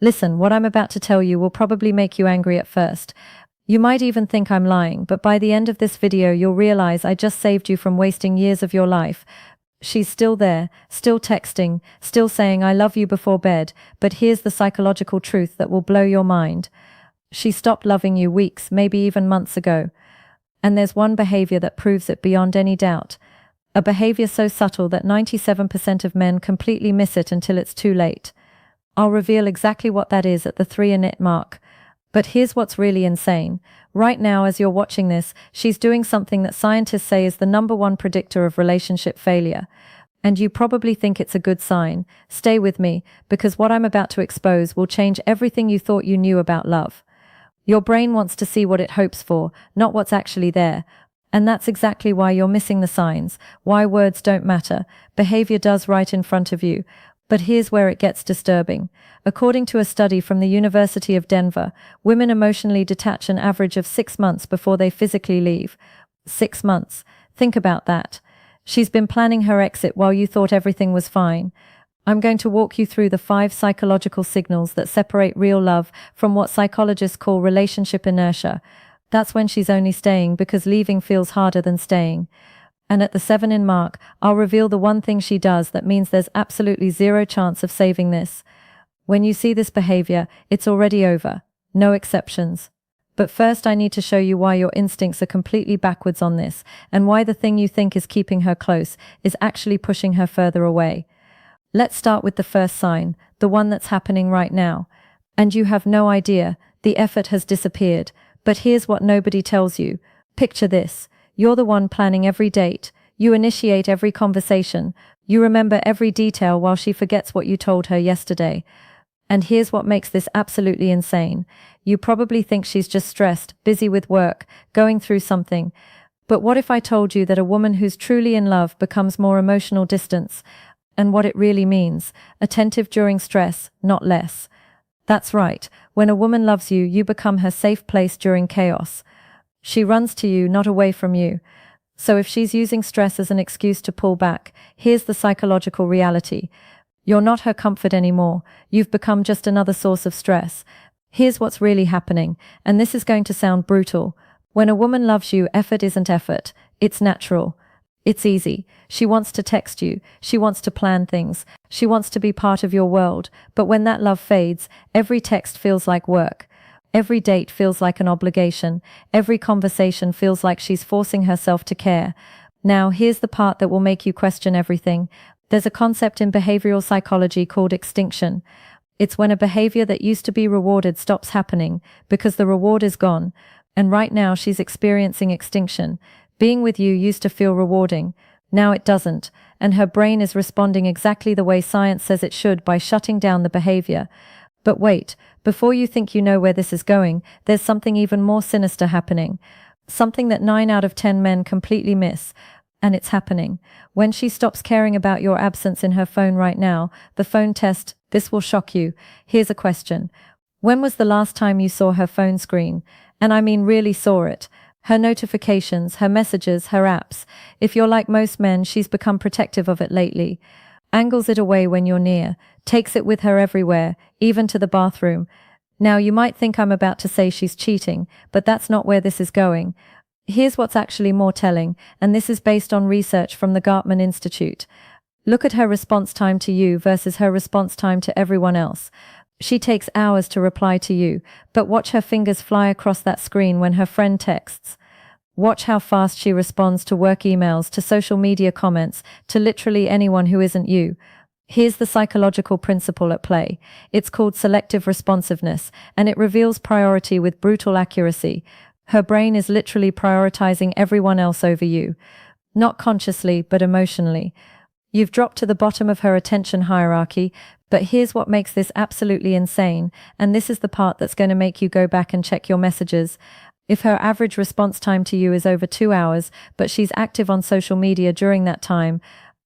Listen, what I'm about to tell you will probably make you angry at first. You might even think I'm lying, but by the end of this video, you'll realize I just saved you from wasting years of your life. She's still there, still texting, still saying I love you before bed, but here's the psychological truth that will blow your mind. She stopped loving you weeks, maybe even months ago. And there's one behavior that proves it beyond any doubt. A behavior so subtle that 97% of men completely miss it until it's too late. I'll reveal exactly what that is at the 3-minute mark. But here's what's really insane. Right now, as you're watching this, she's doing something that scientists say is the #1 predictor of relationship failure. And you probably think it's a good sign. Stay with me, because what I'm about to expose will change everything you thought you knew about love. Your brain wants to see what it hopes for, not what's actually there. And that's exactly why you're missing the signs, why words don't matter. Behavior does right in front of you. But here's where it gets disturbing. According to a study from the University of Denver, women emotionally detach an average of 6 months before they physically leave. 6 months. Think about that. She's been planning her exit while you thought everything was fine. I'm going to walk you through the 5 psychological signals that separate real love from what psychologists call relationship inertia. That's when she's only staying because leaving feels harder than staying. And at the 7-minute mark, I'll reveal the one thing she does that means there's absolutely zero chance of saving this. When you see this behavior, it's already over. No exceptions. But first I need to show you why your instincts are completely backwards on this, and why the thing you think is keeping her close is actually pushing her further away. Let's start with the first sign, the one that's happening right now. And you have no idea, the effort has disappeared. But here's what nobody tells you. Picture this. You're the one planning every date. You initiate every conversation. You remember every detail while she forgets what you told her yesterday. And here's what makes this absolutely insane. You probably think she's just stressed, busy with work, going through something. But what if I told you that a woman who's truly in love becomes more emotional distance? And what it really means, attentive during stress, not less. That's right. When a woman loves you, you become her safe place during chaos. She runs to you, not away from you. So if she's using stress as an excuse to pull back, here's the psychological reality. You're not her comfort anymore. You've become just another source of stress. Here's what's really happening, and this is going to sound brutal. When a woman loves you, effort isn't effort. It's natural. It's easy. She wants to text you. She wants to plan things. She wants to be part of your world. But when that love fades, every text feels like work. Every date feels like an obligation. Every conversation feels like she's forcing herself to care. Now, here's the part that will make you question everything. There's a concept in behavioral psychology called extinction. It's when a behavior that used to be rewarded stops happening because the reward is gone. And right now, she's experiencing extinction. Being with you used to feel rewarding. Now it doesn't. And her brain is responding exactly the way science says it should by shutting down the behavior. But wait, before you think you know where this is going, there's something even more sinister happening. Something that 9 out of 10 men completely miss. And it's happening. When she stops caring about your absence in her phone right now, the phone test, this will shock you. Here's a question. When was the last time you saw her phone screen? And I mean really saw it. Her notifications, her messages, her apps. If you're like most men, she's become protective of it lately. Angles it away when you're near, takes it with her everywhere, even to the bathroom. Now you might think I'm about to say she's cheating, but that's not where this is going. Here's what's actually more telling, and this is based on research from the Gartman Institute. Look at her response time to you versus her response time to everyone else. She takes hours to reply to you, but watch her fingers fly across that screen when her friend texts. Watch how fast she responds to work emails, to social media comments, to literally anyone who isn't you. Here's the psychological principle at play. It's called selective responsiveness, and it reveals priority with brutal accuracy. Her brain is literally prioritizing everyone else over you. Not consciously, but emotionally. You've dropped to the bottom of her attention hierarchy, but here's what makes this absolutely insane, and this is the part that's going to make you go back and check your messages. If her average response time to you is over 2 hours, but she's active on social media during that time,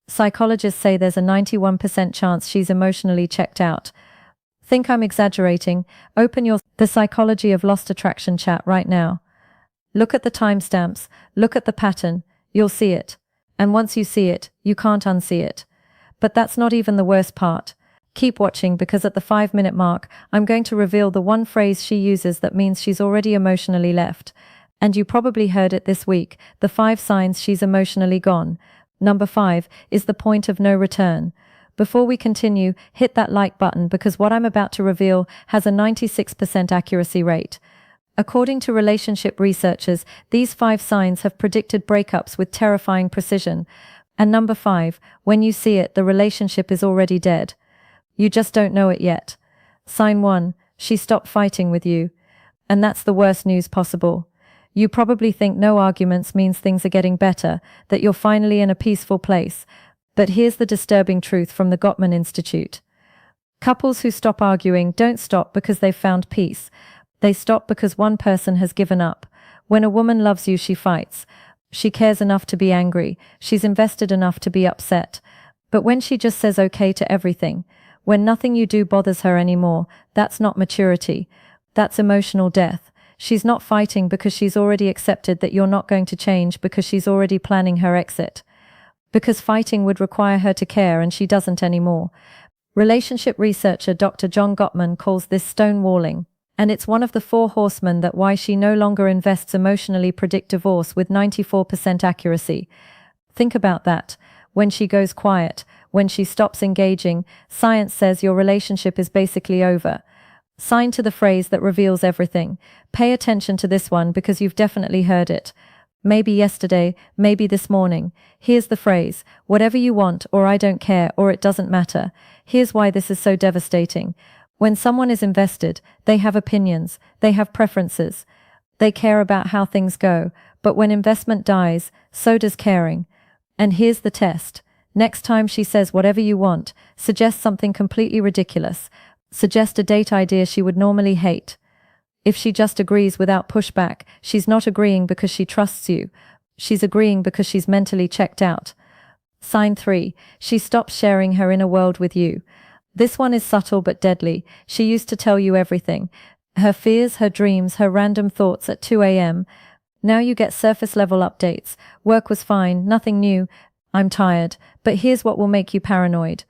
psychologists say there's a 91% chance she's emotionally checked out. Think I'm exaggerating? Open your The Psychology of Lost Attraction chat right now. Look at the timestamps, look at the pattern, you'll see it. And once you see it, you can't unsee it. But that's not even the worst part. Keep watching because at the 5-minute mark, I'm going to reveal the one phrase she uses that means she's already emotionally left. And you probably heard it this week, the 5 signs she's emotionally gone. Number 5 is the point of no return. Before we continue, hit that like button because what I'm about to reveal has a 96% accuracy rate. According to relationship researchers, these 5 signs have predicted breakups with terrifying precision. And number 5, when you see it, the relationship is already dead. You just don't know it yet. Sign 1, she stopped fighting with you. And that's the worst news possible. You probably think no arguments means things are getting better, that you're finally in a peaceful place. But here's the disturbing truth from the Gottman Institute. Couples who stop arguing don't stop because they've found peace. They stop because one person has given up. When a woman loves you, she fights. She cares enough to be angry. She's invested enough to be upset. But when she just says okay to everything, when nothing you do bothers her anymore, that's not maturity. That's emotional death. She's not fighting because she's already accepted that you're not going to change because she's already planning her exit. Because fighting would require her to care and she doesn't anymore. Relationship researcher Dr. John Gottman calls this stonewalling. And it's one of the 4 horsemen that why she no longer invests emotionally predict divorce with 94% accuracy. Think about that. When she goes quiet, when she stops engaging, science says your relationship is basically over. Sign to the phrase that reveals everything. Pay attention to this one because you've definitely heard it. Maybe yesterday, maybe this morning. Here's the phrase, whatever you want, or I don't care, or it doesn't matter. Here's why this is so devastating. When someone is invested, they have opinions, they have preferences. They care about how things go, but when investment dies, so does caring. And here's the test. Next time she says whatever you want, suggest something completely ridiculous. Suggest a date idea she would normally hate. If she just agrees without pushback, she's not agreeing because she trusts you. She's agreeing because she's mentally checked out. Sign 3. She stops sharing her inner world with you. This one is subtle but deadly. She used to tell you everything. Her fears, her dreams, her random thoughts at 2 a.m. Now you get surface-level updates. Work was fine, nothing new. I'm tired. But here's what will make you paranoid.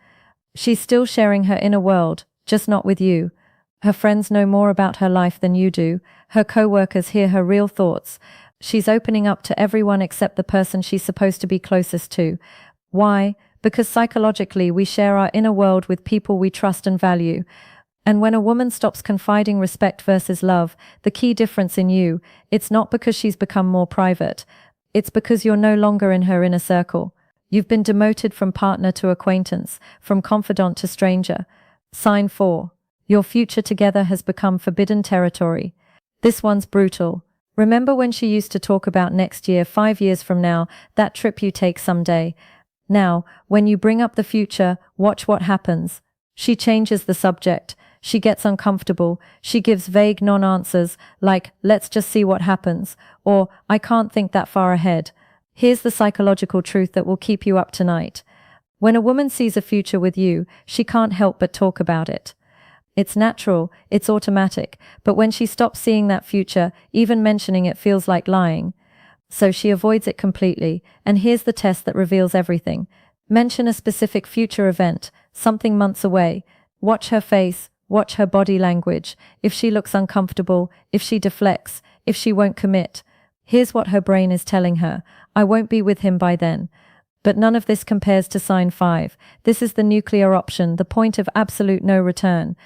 She's still sharing her inner world, just not with you. Her friends know more about her life than you do. Her co-workers hear her real thoughts. She's opening up to everyone except the person she's supposed to be closest to. Why? Because psychologically we share our inner world with people we trust and value. And when a woman stops confiding respect versus love, the key difference in you, it's not because she's become more private. It's because you're no longer in her inner circle. You've been demoted from partner to acquaintance, from confidant to stranger. Sign 4. Your future together has become forbidden territory. This one's brutal. Remember when she used to talk about next year, 5 years from now, that trip you take someday? Now, when you bring up the future, watch what happens. She changes the subject. She gets uncomfortable. She gives vague non-answers, like, let's just see what happens, or, I can't think that far ahead. Here's the psychological truth that will keep you up tonight. When a woman sees a future with you, she can't help but talk about it. It's natural, it's automatic, but when she stops seeing that future, even mentioning it feels like lying. So she avoids it completely, and here's the test that reveals everything. Mention a specific future event, something months away. Watch her face, watch her body language. If she looks uncomfortable, if she deflects, if she won't commit. Here's what her brain is telling her. I won't be with him by then. But none of this compares to sign 5. This is the nuclear option, the point of absolute no return.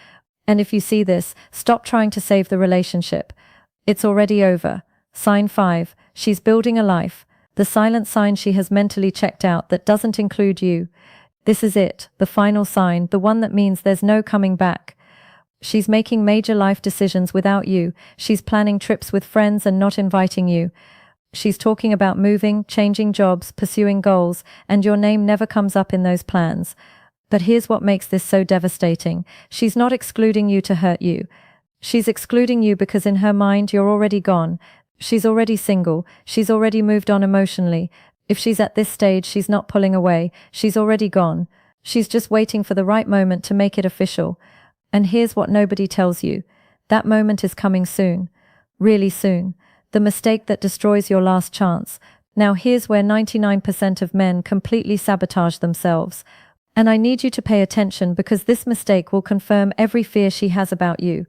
And if you see this, stop trying to save the relationship. It's already over. Sign 5. She's building a life. The silent sign she has mentally checked out that doesn't include you. This is it, the final sign, the one that means there's no coming back. She's making major life decisions without you. She's planning trips with friends and not inviting you. She's talking about moving, changing jobs, pursuing goals, and your name never comes up in those plans. But here's what makes this so devastating. She's not excluding you to hurt you. She's excluding you because in her mind you're already gone. She's already single. She's already moved on emotionally. If she's at this stage, she's not pulling away. She's already gone. She's just waiting for the right moment to make it official. And here's what nobody tells you. That moment is coming soon. Really soon. The mistake that destroys your last chance. Now here's where 99% of men completely sabotage themselves. And I need you to pay attention because this mistake will confirm every fear she has about you.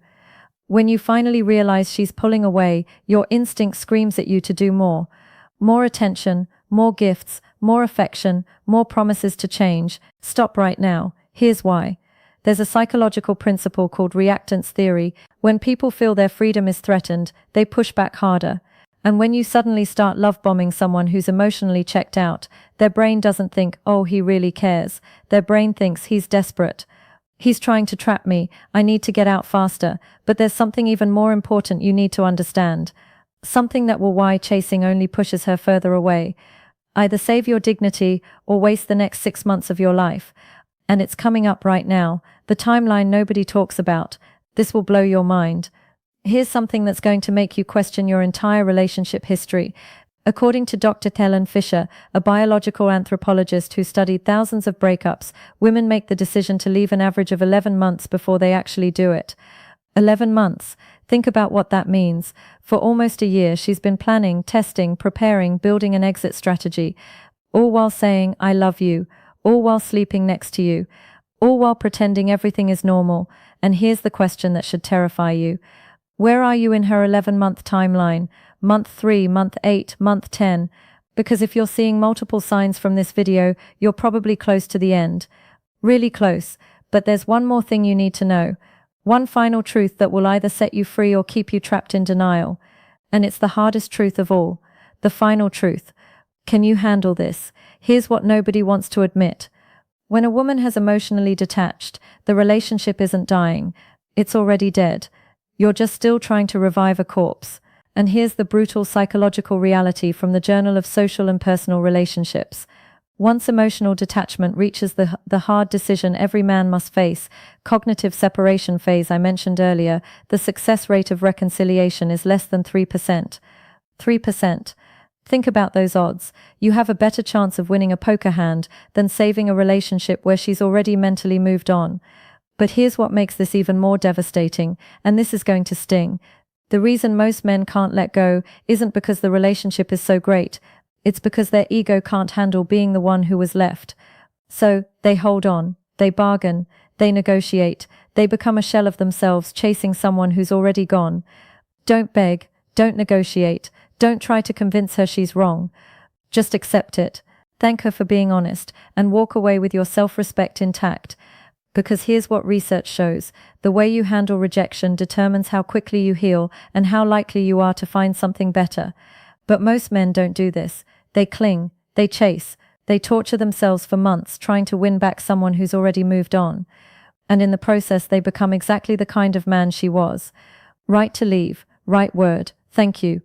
When you finally realize she's pulling away, your instinct screams at you to do more. More attention, more gifts, more affection, more promises to change. Stop right now. Here's why. There's a psychological principle called reactance theory. When people feel their freedom is threatened, they push back harder. And when you suddenly start love bombing someone who's emotionally checked out, their brain doesn't think, oh, he really cares. Their brain thinks he's desperate. He's trying to trap me. I need to get out faster. But there's something even more important you need to understand. Something that will why chasing only pushes her further away. Either save your dignity or waste the next 6 months of your life. And it's coming up right now. The timeline nobody talks about. This will blow your mind. Here's something that's going to make you question your entire relationship history. According to Dr. Helen Fisher, a biological anthropologist who studied thousands of breakups, women make the decision to leave an average of 11 months before they actually do it. 11 months. Think about what that means. For almost a year, she's been planning, testing, preparing, building an exit strategy, all while saying, I love you, all while sleeping next to you, all while pretending everything is normal. And here's the question that should terrify you. Where are you in her 11-month timeline? Month 3, month 8, month 10? Because if you're seeing multiple signs from this video, you're probably close to the end. Really close. But there's one more thing you need to know. One final truth that will either set you free or keep you trapped in denial. And it's the hardest truth of all. The final truth. Can you handle this? Here's what nobody wants to admit. When a woman has emotionally detached, the relationship isn't dying. It's already dead. You're just still trying to revive a corpse. And here's the brutal psychological reality from the Journal of Social and Personal Relationships. Once emotional detachment reaches the hard decision every man must face, cognitive separation phase I mentioned earlier, the success rate of reconciliation is less than 3%. 3%. Think about those odds. You have a better chance of winning a poker hand than saving a relationship where she's already mentally moved on. But here's what makes this even more devastating, and this is going to sting. The reason most men can't let go isn't because the relationship is so great. It's because their ego can't handle being the one who was left. So, they hold on, they bargain, they negotiate, they become a shell of themselves chasing someone who's already gone. Don't beg, don't negotiate, don't try to convince her she's wrong. Just accept it, thank her for being honest, and walk away with your self-respect intact. Because here's what research shows. The way you handle rejection determines how quickly you heal and how likely you are to find something better. But most men don't do this. They cling, they chase, they torture themselves for months trying to win back someone who's already moved on. And in the process, they become exactly the kind of man she was. Right to leave, right word, thank you,